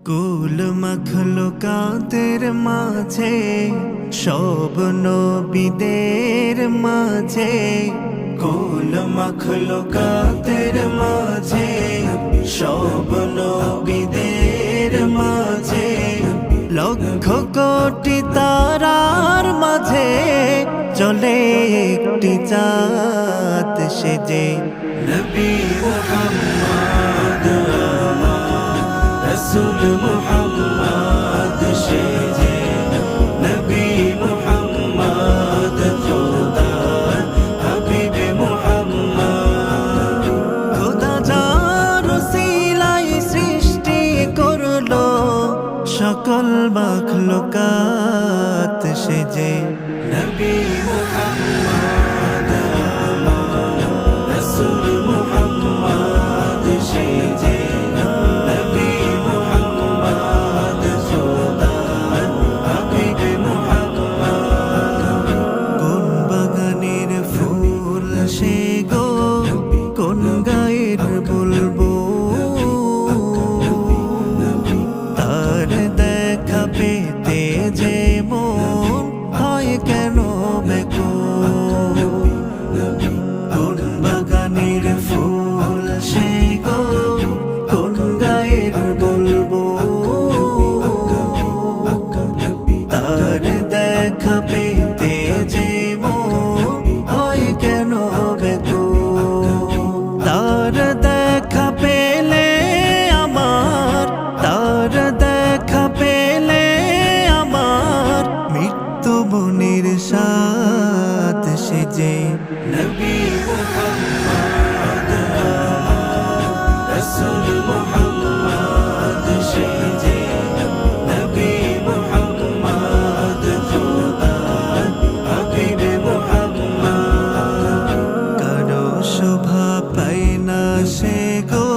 কুল মখলুকাতের মাঝে সব নবীদের মাঝে, কুল মখলুকাতের মাঝে সব নবীদের মাঝে, লক্ষ কোটি তারার মাঝে চলে একটি চাঁদ সেজে। নবী মুহাম্মদ রসুল মুহাম্মদ সেজে, নবী মুহাম্মদ খোদার হাবিব মুহাম্মদ। খোদা যার উসিলায় সৃষ্টি করলো সকল মাখলুকাত সেজে। নবী মুহাম্মদ রসুল মুহাম্মদ সেজে, নবী মুহাম্মদ খোদার হাবিব মুহাম্মদ। কোন বাগানের ফুল সে গো, কোন গায়ের বলবো, তার দেখা পেতে যে মন হয় কেন বেকুল। কোন বাগানের ফুল সে গো, কোন গায়ের বলবো, তার দেখা পেতে যে মন হয় কেন বেকুল। তার দেখা পেলে আমার, তার দেখা পেলে আমার মৃত্যু বনের সাথ সেজে। নবী মুহাম্মদ রসুল মুহাম্মদ সেজে, নবী মুহাম্মদ খোদার হাবিব মুহাম্মদ। কারো শোভা পায় না সে গো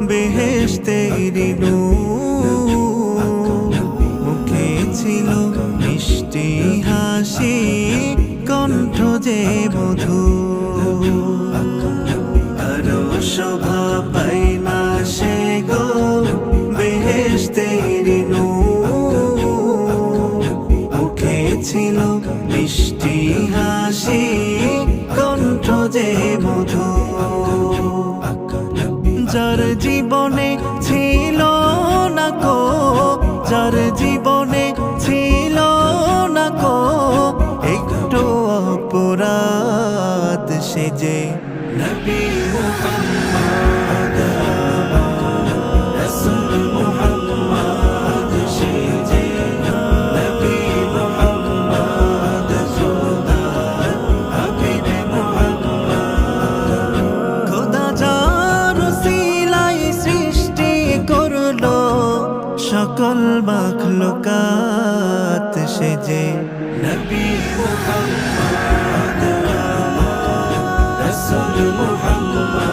বেহেশতের নূর, মুখে ছিল মিষ্টি হাসি, কণ্ঠ যে মধুর। কারো শোভা পায় না সে গো বেহেশতের নূর, মুখে ছিল মিষ্টি হাসি, কণ্ঠ যে মধুর। যার জীবনে ছিল না কো, যার জীবনে ছিল না কো একটু অপরাধ সেজে। নবী মুহাম্মদ রসুল মুহাম্মদ সেজে, নবী মুহাম্মদ খোদার হাবিব মুহাম্মদ। খোদা যার উসিলায় সৃষ্টি করলো সকল মাখলুকাত সেজে। নবী মুহাম্মদ রসুল মুহাম্মদ